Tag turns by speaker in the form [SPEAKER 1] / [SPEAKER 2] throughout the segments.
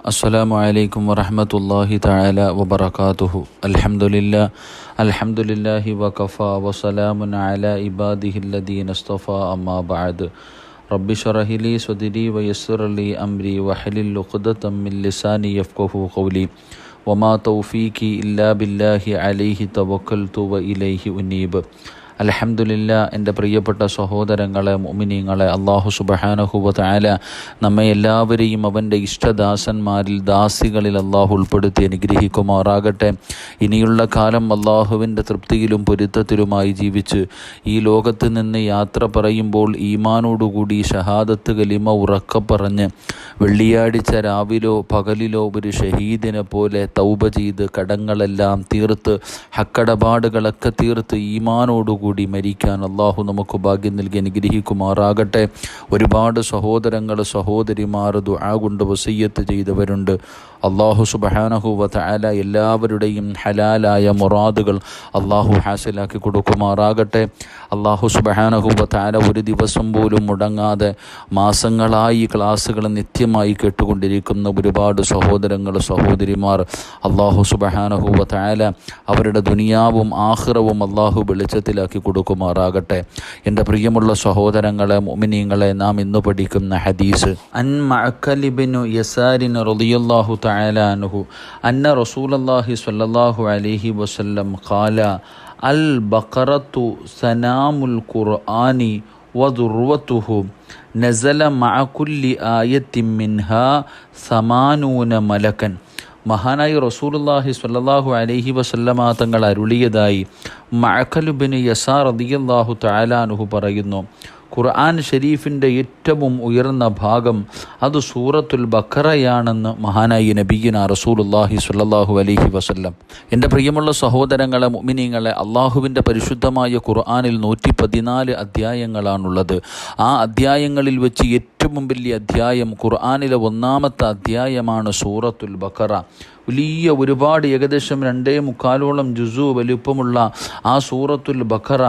[SPEAKER 1] അസ്സലാമു അലൈക്കും വറഹ്മത്തുള്ളാഹി തആല വബറകാതുഹു. അൽഹംദുലില്ലാഹി വകഫാ വസലാമുൻ അലാ ഇബാദിഹില്ലദീന ഇസ്തഫാ അമ്മാ ബഅദ്. റബ്ബി ശ്റഹ് ലി സദ്രി വയസ്സിർ ലി അംരി വഹ്ലുൽ ഉഖ്ദതം മിൻ ലിസാനി യഫ്ഖഹു ഖൗലി വമാ തൗഫീഖി ഇല്ലാ ബില്ലാഹി അലൈഹി തവക്കൽതു വ ഇലൈഹി ഉനീബ്. അൽഹംദുലില്ലാ. എൻ്റെ പ്രിയപ്പെട്ട സഹോദരങ്ങളെ, മുഅ്മിനീങ്ങളെ, അല്ലാഹു സുബ്ഹാനഹു വ തആല നമ്മെ എല്ലാവരെയും അവൻ്റെ ഇഷ്ടദാസന്മാരിൽ, ദാസികളിൽ അല്ലാഹു ഉൾപ്പെടുത്തി അനുഗ്രഹിക്കുമാറാകട്ടെ. ഇനിയുള്ള കാലം അല്ലാഹുവിൻ്റെ തൃപ്തിയിലും പൊരുത്തത്തിലുമായി ജീവിച്ച് ഈ ലോകത്ത് നിന്ന് യാത്ര പറയുമ്പോൾ ഈമാനോടുകൂടി ഷഹാദത്ത് കലിമ ഉറക്കെ പറഞ്ഞ് വെള്ളിയാഴ്ച രാവിലോ പകലിലോ ഒരു ഷഹീദിനെ പോലെ തൗബ ചെയ്ത് കടങ്ങളെല്ലാം തീർത്ത് ഹക്കടപാടുകളൊക്കെ തീർത്ത് ഈമാനോടുകൂടി മരിക്കാൻ അള്ളാഹു നമുക്ക് ഭാഗ്യം നൽകി അനുഗ്രഹിക്കുമാറാകട്ടെ. ഒരുപാട് സഹോദരങ്ങൾ, സഹോദരിമാർ ദുആ കൊണ്ട് വസിയ്യത്ത് ചെയ്തവരുണ്ട്. അള്ളാഹു സുബ്ഹാനഹു വ തആല എല്ലാവരുടെയും ഹലാലായ മുറാദുകൾ അള്ളാഹു ഹാസിലാക്കി കൊടുക്കുമാറാകട്ടെ. അള്ളാഹു സുബ്ഹാനഹു വ തആല ഒരു ദിവസം പോലും മുടങ്ങാതെ മാസങ്ങളായി ക്ലാസ്സുകൾ നിത്യമായി കേട്ടുകൊണ്ടിരിക്കുന്ന ഒരുപാട് സഹോദരങ്ങൾ, സഹോദരിമാർ അള്ളാഹു സുബ്ഹാനഹു വ തആല അവരുടെ ദുനിയാവും ആഖിറവും അള്ളാഹു വെളിച്ചത്തിലാക്കി കൊടുക്കുമാറാകട്ടെ. എൻ്റെ പ്രിയമുള്ള സഹോദരങ്ങളെ, മുഅ്മിനീങ്ങളെ, നാം ഇന്ന് പഠിക്കുന്ന ഹദീസ് അൻ മഅ്ഖൽ ഇബ്നു യസാരിൻ റളിയല്ലാഹു തആല അൻഹു അന്ന റസൂലല്ലാഹി സ്വല്ലല്ലാഹു അലൈഹി വസല്ലം ഖാല അൽ ബഖറത്തു സനാമുൽ ഖുർആനി വദുർവതുഹു നസല മഅ കുല്ലി ആയത്തിൻ മിൻഹാ 80 മലക്കൻ. മഹാനായ റസൂലുള്ളാഹി സ്വല്ലല്ലാഹു അലൈഹി വസല്ലമ തങ്ങൾ അരുളിയതായി മഅ്ഖൽ ഇബ്നു യസാർ റളിയല്ലാഹു തആല അൻഹു പറയുന്നു, ഖുർആൻ ഷരീഫിൻ്റെ ഏറ്റവും ഉയർന്ന ഭാഗം അത് സൂറത്തുൽ ബഖറയാണെന്ന് മഹാനായി നബിയിന റസൂലുള്ളാഹി സ്വല്ലല്ലാഹു അലൈഹി വസല്ലം. എൻ്റെ പ്രിയമുള്ള സഹോദരങ്ങളെ, മുഅ്മിനീങ്ങളെ, അള്ളാഹുവിൻ്റെ പരിശുദ്ധമായ ഖുർആനിൽ 114 അധ്യായങ്ങളാണുള്ളത്. ആ അധ്യായങ്ങളിൽ വെച്ച് ഏറ്റവും വലിയ അധ്യായം ഖുർആനിലെ 1-ാമത്തെ അധ്യായമാണ് സൂറത്തുൽ ബഖറ. വലിയ ഒരുപാട് ഏകദേശം 2.25 ജുസു വലിപ്പമുള്ള ആ സൂറത്തുൽ ബഖറ,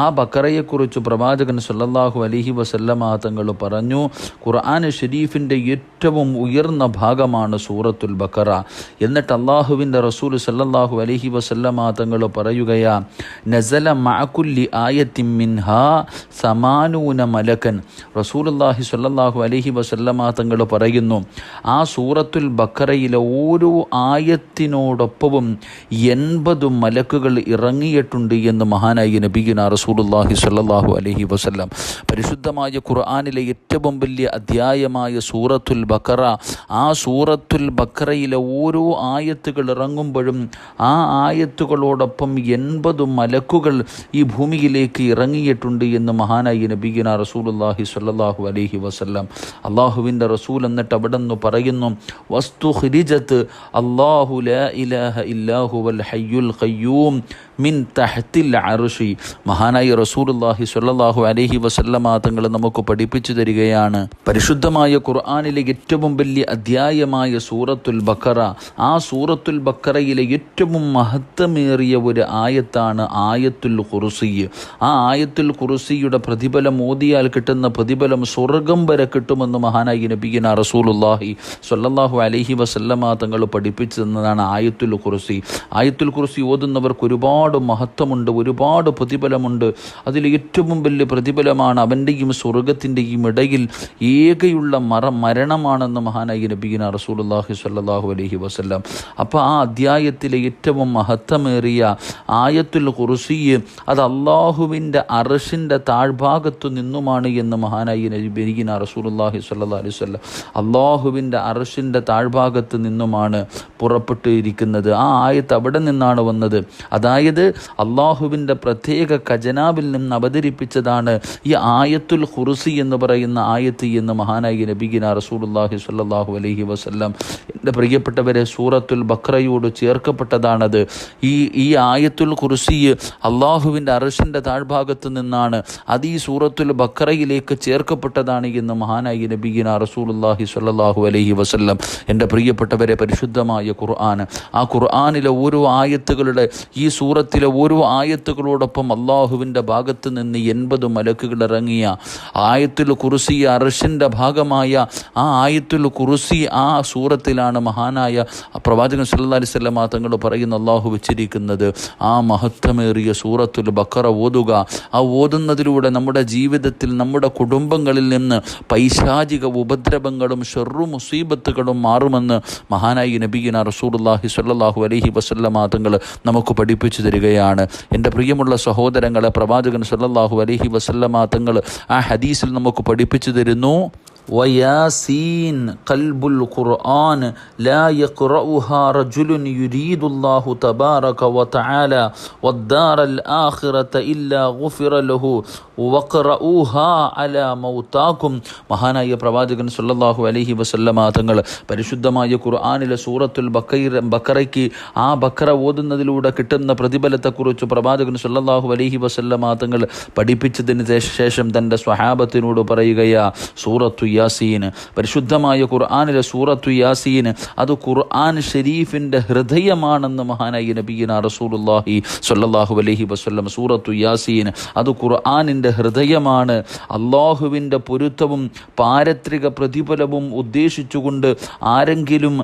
[SPEAKER 1] ആ ബഖറയെക്കുറിച്ച് പ്രവാചകൻ സല്ലല്ലാഹു അലൈഹി വസല്ലമ തങ്ങൾ പറഞ്ഞു, ഖുർആൻ ഷരീഫിൻ്റെ ഏറ്റവും ഉയർന്ന ഭാഗമാണ് സൂറത്തുൽ ബഖറ. എന്നിട്ട് അള്ളാഹുവിൻ്റെ റസൂൽ സല്ലല്ലാഹു അലൈഹി വസല്ലമ തങ്ങൾ പറയുകയാ, നസല മഅ കുല്ലി ആയത്തിൻ മിൻഹാ 80 മലക്കൻ. റസൂലുള്ളാഹി സ്വല്ലല്ലാഹു അലൈഹി വസല്ലമ തങ്ങൾ പറയുന്നു, ആ സൂറത്തുൽ ബഖറയിലെ ഓരോ ആയത്തിനോടൊപ്പവും 80 മലക്കുകൾ ഇറങ്ങിയിട്ടുണ്ട് എന്ന് മഹാനായ നബിയുനാ റസൂലുള്ളാഹി സ്വല്ലല്ലാഹു അലൈഹി വസല്ലം. പരിശുദ്ധമായ ഖുർആനിലെ ഏറ്റവും വലിയ അധ്യായമായ സൂറത്തുൽ ബഖറ, ആ സൂറത്തുൽ ബഖറയിലെ ഓരോ ആയത്തുകൾ ഇറങ്ങുമ്പോഴും ആ ആയത്തുകളോടൊപ്പം 80 മലക്കുകൾ ഈ ഭൂമിയിലേക്ക് ഇറങ്ങിയിട്ടുണ്ട് എന്ന് മഹാനായ നബിയുനാ റസൂലുള്ളാഹി സ്വല്ലല്ലാഹു അലൈഹി വസല്ലം. അള്ളാഹുവിൻ്റെ റസൂൽ എന്നിട്ട് അവിടെ നിന്ന് പറയുന്നു, വസ്തുഖ്രിജത്ത് അല്ലാഹു ലാ ഇലാഹ ഇല്ലാഹു വൽ ഹയ്യുൽ ഖയ്യൂം മിൻ തഹ്തിൽ അർശി. മഹാനായ റസൂലുള്ളാഹി സ്വല്ലല്ലാഹു അലൈഹി വസല്ലമ തങ്ങൾ നമുക്ക് പഠിപ്പിച്ചു തരികയാണ്, പരിശുദ്ധമായ ഖുർആനിലെ ഏറ്റവും വലിയ അധ്യായമായ സൂറത്തുൽ ബഖറ, ആ സൂറത്തുൽ ബഖറയിലെ ഏറ്റവും മഹത്വമേറിയ ഒരു ആയത്താണ് ആയത്തുൽ ഖുർസി. ആ ആയത്തുൽ ഖുർസിയുടെ പ്രതിഫലം ഓതിയാൽ കിട്ടുന്ന പ്രതിഫലം സ്വർഗം വരെ കിട്ടുമെന്ന് മഹാനായ നബിയുനാ റസൂലുള്ളാഹി സ്വല്ലല്ലാഹു അലൈഹി വസല്ലമ തങ്ങൾ പഠിപ്പിച്ചു തന്നതാണ് ആയത്തുൽ ഖുർസി. ആയത്തുൽ ഖുർസി ഓതുന്നവർക്ക് ഒരുപാട് മഹത്വമുണ്ട്, ഒരുപാട് പ്രതിഫലമുണ്ട്. അതിൽ ഏറ്റവും വലിയ പ്രതിഫലമാണ് അവൻ്റെയും സ്വർഗത്തിൻ്റെയും ഇടയിൽ ഏകയുള്ള മരണമാണെന്ന് മഹാനായ നബിയുനാ റസൂലുള്ളാഹി സ്വല്ലല്ലാഹു അലൈഹി വസല്ലം. അപ്പോൾ ആ അധ്യായത്തിലെ ഏറ്റവും മഹത്വമേറിയ ആയത്തുൽ ഖുർസി അത് അള്ളാഹുവിൻ്റെ അർശിൻ്റെ താഴ്ഭാഗത്തു നിന്നുമാണ് എന്ന് മഹാനായ നബിയുനാ റസൂലുള്ളാഹി സ്വല്ലല്ലാഹു അലൈഹി വസല്ലം. അള്ളാഹുവിൻ്റെ അർശിൻ്റെ താഴ്ഭാഗത്ത് നിന്നുമാണ് പുറപ്പെട്ടിരിക്കുന്നത്. ആ ആയത്ത് അവിടെ നിന്നാണ് വന്നത്. അതായത് അള്ളാഹുവിൻ്റെ പ്രത്യേക ഖജനാവിൽ നിന്ന് അവതരിപ്പിച്ചതാണ് ഈ ആയത്തുൽ ഖുർസി എന്ന് പറയുന്ന ആയത്ത് എന്ന് മഹാനായ നബിയുനാ റസൂലുള്ളാഹി സ്വല്ലല്ലാഹു അലൈഹി വസല്ലം. എൻ്റെ പ്രിയപ്പെട്ടവരെ, സൂറത്തുൽ ബഖറയോട് ചേർക്കപ്പെട്ടതാണത്. ഈ ആയത്തുൽ ഖുർസി അള്ളാഹുവിൻ്റെ അർശിൻ്റെ താഴ്ഭാഗത്ത് നിന്നാണ്, അത് ഈ സൂറത്തുൽ ബഖറയിലേക്ക് ചേർക്കപ്പെട്ടതാണ് എന്ന് മഹാനായ നബിയുനാ റസൂലുള്ളാഹി സ്വല്ലല്ലാഹു അലൈഹി വസല്ലം. എൻ്റെ പ്രിയപ്പെട്ടവരെ, പരിശുദ്ധമായ ഖുർആൻ, ആ ഖുർആനിലെ ഓരോ ആയത്തുകളുടെ ഈ സൂറ സൂറത്തിലെ ഓരോ ആയത്തുകളോടൊപ്പം അള്ളാഹുവിൻ്റെ ഭാഗത്ത് നിന്ന് 80 മലക്കുകൾ ഇറങ്ങിയ ആയത്തുൽ കുർസി അർശിൻ്റെ ഭാഗമായ ആ ആയത്തുൽ കുർസി ആ സൂറത്തിലാണ് മഹാനായ പ്രവാചകൻ സല്ലല്ലാഹു അലൈഹി വസല്ലം തങ്ങൾ പറയുന്ന അള്ളാഹു വെച്ചിരിക്കുന്നത്. ആ മഹത്വമേറിയ സൂറത്തുൽ ബഖറ ഓതുക. ആ ഓതുന്നതിലൂടെ നമ്മുടെ ജീവിതത്തിൽ നമ്മുടെ കുടുംബങ്ങളിൽ നിന്ന് പൈശാചിക ഉപദ്രവങ്ങളും ഷർറു മുസീബത്തുകളും മാറുമെന്ന് മഹാനായി നബിയിന റസൂലുള്ളാഹി സ്വല്ലല്ലാഹു അലൈഹി വസല്ലം തങ്ങൾ നമുക്ക് പഠിപ്പിച്ചു തരികയാണ്. എൻ്റെ പ്രിയമുള്ള സഹോദരങ്ങളെ, പ്രവാചകൻ സ്വല്ലല്ലാഹു അലൈഹി വസല്ലം തങ്ങൾ ആ ഹദീസിൽ നമുക്ക് പഠിപ്പിച്ചു തരുന്നു, وياسين قلب القرآن لا يقرأها رجل يريد الله تبارك وتعالى والدار الآخرة إلا غفر له وقرؤوها على موتاكم. മഹാനായ പ്രവാചകൻ സല്ലല്ലാഹു അലൈഹി വസല്ലമ തങ്ങൾ പരിശുദ്ധമായ ഖുർആനിലെ സൂറത്തുൽ ബഖറയ്ക്ക് ആ ബഖറ ഓതുന്നതിലൂടെ കിട്ടുന്ന പ്രതിഫലത്തെക്കുറിച്ച് പ്രവാചകൻ സല്ലല്ലാഹു അലൈഹി വസല്ലമ തങ്ങൾ പഠിപ്പിച്ചതിന് ശേഷം തൻ്റെ സ്വഹാബത്തിനോട് പറയുകയാ, സൂറത്തു യാസീൻ, പരിശുദ്ധമായ ഖുർആനിലെ സൂറത്തു യാസീൻ അത് ഖുർആൻ ഷരീഫിൻ്റെ ഹൃദയമാണെന്ന് മഹാനായ നബിയിന റസൂലുള്ളാഹി സ്വല്ലല്ലാഹു അലൈഹി വസല്ലം. സൂറത്തു യാസീൻ അത് ഖുർആനിൻ്റെ ഹൃദയമാണ്. അള്ളാഹുവിൻ്റെ പൊരുത്തവും പാരത്രിക പ്രതിഫലവും ഉദ്ദേശിച്ചുകൊണ്ട് ആരെങ്കിലും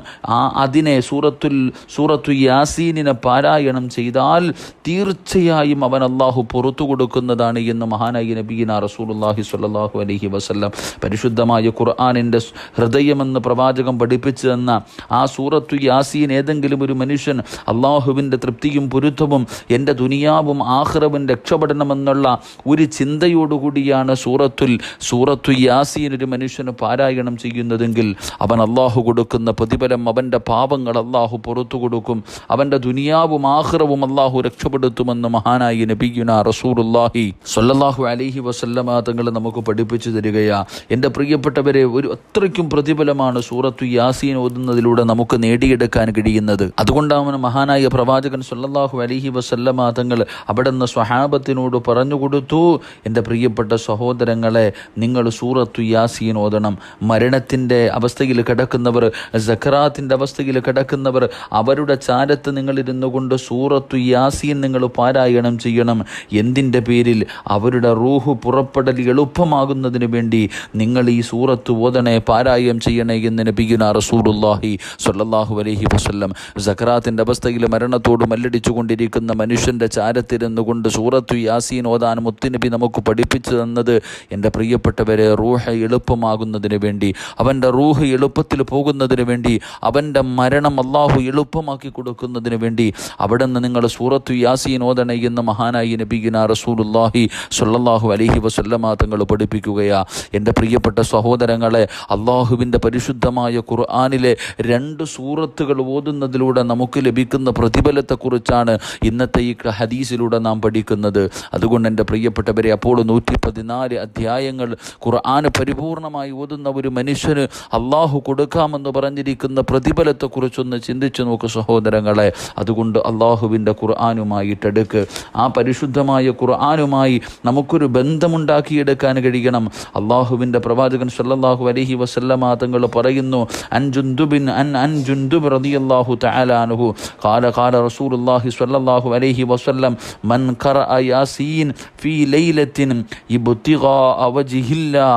[SPEAKER 1] അതിനെ സൂറത്തു യാസീനിനെ പാരായണം ചെയ്താൽ തീർച്ചയായും അവൻ അള്ളാഹു പുറത്തു കൊടുക്കുന്നതാണ് എന്ന് മഹാനായ നബിയിന റസൂലുള്ളാഹി സ്വല്ലല്ലാഹു അലൈഹി വസല്ലം. പരിശുദ്ധമായ ഖുർആനിൻ്റെ ഹൃദയമെന്ന് പ്രവാചകൻ പഠിപ്പിച്ചു തന്ന ആ സൂറത്തു യാസീൻ ഏതെങ്കിലും ഒരു മനുഷ്യൻ അള്ളാഹുവിൻ്റെ തൃപ്തിയും പൊരുത്തവും എൻ്റെ ദുനിയാവും ആഖിറവും രക്ഷപ്പെടണമെന്നുള്ള ഒരു ചിന്തയോടുകൂടിയാണ് സൂറത്തു യാസീൻ ഒരു മനുഷ്യന് പാരായണം ചെയ്യുന്നതെങ്കിൽ അവൻ അള്ളാഹു കൊടുക്കുന്ന പ്രതിഫലം, അവൻ്റെ പാപങ്ങൾ അള്ളാഹു പുറത്തു കൊടുക്കും, അവൻ്റെ ദുനിയാവും ആഖിറവും അള്ളാഹു രക്ഷപ്പെടുത്തുമെന്ന് മഹാനായി നബിയുനാ റസൂലുള്ളാഹി സ്വല്ലല്ലാഹു അലൈഹി വസല്ലമ തങ്ങൾ നമുക്ക് പഠിപ്പിച്ചു തരികയാ. എൻ്റെ പ്രിയപ്പെട്ടവരെ, ഒരു അത്രയ്ക്കും പ്രതിഫലമാണ് സൂറത്തു യാസീൻ ഓതുന്നതിലൂടെ നമുക്ക് നേടിയെടുക്കാൻ കഴിയുന്നത്. അതുകൊണ്ടാണ് മഹാനായ പ്രവാചകൻ സല്ലല്ലാഹു അലൈഹി വസല്ലമ തങ്ങൾ അവിടുന്ന് സ്വഹാബത്തിനോട് പറഞ്ഞു കൊടുത്തു, എൻ്റെ പ്രിയപ്പെട്ട സഹോദരങ്ങളെ, നിങ്ങൾ സൂറത്തു യാസീൻ ഓതണം. മരണത്തിൻ്റെ അവസ്ഥയിൽ കിടക്കുന്നവർ, സക്കറാത്തിൻ്റെ അവസ്ഥയിൽ കിടക്കുന്നവർ, അവരുടെ ചാരത്ത് നിങ്ങളിരുന്നു കൊണ്ട് സൂറത്തു യാസീൻ നിങ്ങൾ പാരായണം ചെയ്യണം. എന്തിൻ്റെ പേരിൽ? അവരുടെ റൂഹ് പുറപ്പെടൽ എളുപ്പമാകുന്നതിന് വേണ്ടി നിങ്ങൾ ഈ സൂറത്ത് ഓതണേ, പാരായണം ചെയ്യണേ എന്ന് നബിയുന റസൂലുള്ളാഹി സ്വല്ലല്ലാഹു അലൈഹി വസല്ലം. സക്കറാത്തിൻ്റെ അവസ്ഥയിൽ മരണത്തോട് മല്ലടിച്ചു കൊണ്ടിരിക്കുന്ന മനുഷ്യൻ്റെ ചാരത്തിരുന്നു കൊണ്ട് സൂറത്തു യാസീൻ ഓതാൻ മുത്തുനബി നമുക്ക് പഠിപ്പിച്ചു തന്നത് എൻ്റെ പ്രിയപ്പെട്ടവരെ റൂഹ് എളുപ്പമാകുന്നതിന് വേണ്ടി, അവൻ്റെ റൂഹ് എളുപ്പത്തിൽ പോകുന്നതിന് വേണ്ടി, അവൻ്റെ മരണം അള്ളാഹു എളുപ്പമാക്കി കൊടുക്കുന്നതിന് വേണ്ടി അവിടെ നിന്ന് നിങ്ങൾ സൂറത്തു യാസീൻ ഓതണേ എന്ന് മഹാനായി നബിയുന റസൂലുള്ളാഹി സ്വല്ലല്ലാഹു അലൈഹി വസല്ലമ തങ്ങൾ പഠിപ്പിക്കുകയാ. എൻ്റെ പ്രിയപ്പെട്ട സഹോദരങ്ങളെ, അള്ളാഹുവിൻ്റെ പരിശുദ്ധമായ ഖുർആനിലെ 2 സൂറത്തുകൾ ഓതുന്നതിലൂടെ നമുക്ക് ലഭിക്കുന്ന പ്രതിഫലത്തെക്കുറിച്ചാണ് ഇന്നത്തെ ഈ ഹദീസിലൂടെ നാം പഠിക്കുന്നത്. അതുകൊണ്ട് എൻ്റെ പ്രിയപ്പെട്ടവരെ, അപ്പോൾ 114 അധ്യായങ്ങൾ ഖുർആൻ പരിപൂർണമായി ഓതുന്ന ഒരു മനുഷ്യന് അള്ളാഹു കൊടുക്കാമെന്ന് പറഞ്ഞിരിക്കുന്ന പ്രതിഫലത്തെക്കുറിച്ചൊന്ന് ചിന്തിച്ചു നോക്ക് സഹോദരങ്ങളെ. അതുകൊണ്ട് അള്ളാഹുവിൻ്റെ ഖുർആനുമായിട്ടെടുക്ക്. ആ പരിശുദ്ധമായ ഖുർആനുമായി നമുക്കൊരു ബന്ധമുണ്ടാക്കിയെടുക്കാൻ കഴിയണം. അള്ളാഹുവിൻ്റെ പ്രവാചകൻ സല്ലല്ലാഹു അലൈഹി വസല്ലമ തങ്ങൾ പറയുന്നു, അൻ ജുൻദുബ് റളിയല്ലാഹു തആല അൻഹു ഖാല റസൂലുള്ളാഹി സ്വല്ലല്ലാഹു അലൈഹി വസല്ലം മൻ ഖറഅ യാസീൻ ഫീ ലൈലത്തിൻ ഇബ്തിഗാഅ വജ്ഹില്ലാ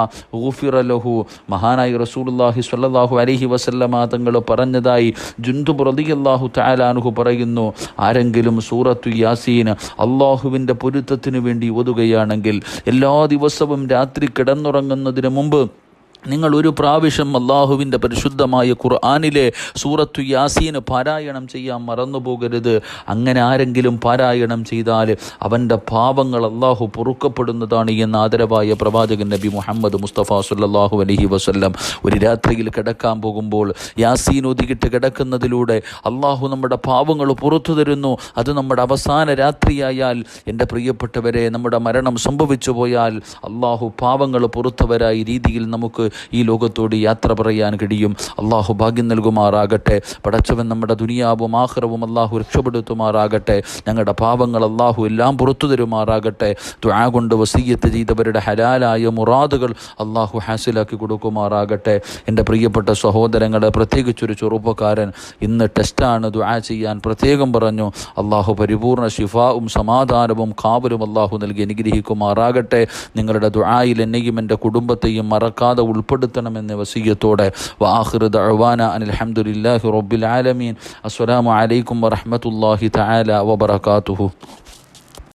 [SPEAKER 1] ഗുഫിറ ലഹു. മഹാനായ റസൂലുള്ളാഹി സ്വല്ലല്ലാഹു അലൈഹി വസല്ലമ തങ്ങൾ പറഞ്ഞതായി ജുൻദുബ് റളിയല്ലാഹു തആല അൻഹു പറയുന്നു, ആരെങ്കിലും സൂറത്തു യാസീൻ അള്ളാഹുവിൻ്റെ പൊരുത്തത്തിനു വേണ്ടി ഓതുകയാണെങ്കിൽ എല്ലാ ദിവസവും രാത്രി കിടന്നുറങ്ങുന്നതിന് മുമ്പ് നിങ്ങൾ ഒരു പ്രാവശ്യം അള്ളാഹുവിൻ്റെ പരിശുദ്ധമായ ഖുർആനിലെ സൂറത്തു യാസീന് പാരായണം ചെയ്യാൻ മറന്നു പോകരുത്. അങ്ങനെ ആരെങ്കിലും പാരായണം ചെയ്താൽ അവൻ്റെ പാപങ്ങൾ അള്ളാഹു പൊറുക്കപ്പെടുന്നതാണ് എന്ന് ആദരവായ പ്രവാചകൻ നബി മുഹമ്മദ് മുസ്തഫ സല്ലല്ലാഹു അലൈഹി വസല്ലം ഒരു രാത്രിയിൽ കിടക്കാൻ പോകുമ്പോൾ യാസീൻ ഒതുകിട്ട് കിടക്കുന്നതിലൂടെ അള്ളാഹു നമ്മുടെ പാപങ്ങൾ പുറത്തു തരുന്നു. അത് നമ്മുടെ അവസാന രാത്രിയായാൽ എൻ്റെ പ്രിയപ്പെട്ടവരെ, നമ്മുടെ മരണം സംഭവിച്ചു പോയാൽ അള്ളാഹു പാപങ്ങൾ പുറത്തവരായി രീതിയിൽ നമുക്ക് ഈ ലോകത്തോട് യാത്ര പറയാൻ കഴിയും. അള്ളാഹു ഭാഗ്യം നൽകുമാറാകട്ടെ. പടച്ചവൻ നമ്മുടെ ദുനിയാവും ആഖിറവും അള്ളാഹു രക്ഷപ്പെടുത്തുമാറാകട്ടെ. ഞങ്ങളുടെ പാപങ്ങൾ അള്ളാഹു എല്ലാം പുറത്തു തരുമാറാകട്ടെ. ദുആ കൊണ്ട് വസിയ്യത്ത് ചെയ്തവരുടെ ഹലാലായ മുറാദുകൾ അള്ളാഹു ഹാസിലാക്കി കൊടുക്കുമാറാകട്ടെ. എൻ്റെ പ്രിയപ്പെട്ട സഹോദരങ്ങളെ, പ്രത്യേകിച്ചൊരു ചെറുപ്പക്കാരൻ ഇന്ന് ടെസ്റ്റാണ്, ദുആ ചെയ്യാൻ പ്രത്യേകം പറഞ്ഞു. അള്ളാഹു പരിപൂർണ്ണ ശിഫാവും സമാധാനവും കാവലും അള്ളാഹു നൽകി അനുഗ്രഹിക്കുമാറാകട്ടെ. നിങ്ങളുടെ ദുആയിൽ എന്നെയും എൻ്റെ കുടുംബത്തെയും മറക്കാതെ ഉൾപ്പെടുത്തണമെന്ന വസിയ്യത്തോടെ വആഖിറു ദഅവാന അനിൽ ഹംദുലില്ലാഹി റബ്ബിൽ ആലമീൻ. അസ്സലാമു അലൈക്കും വറഹ്മത്തുള്ളാഹി തആല വബറകാതുഹു.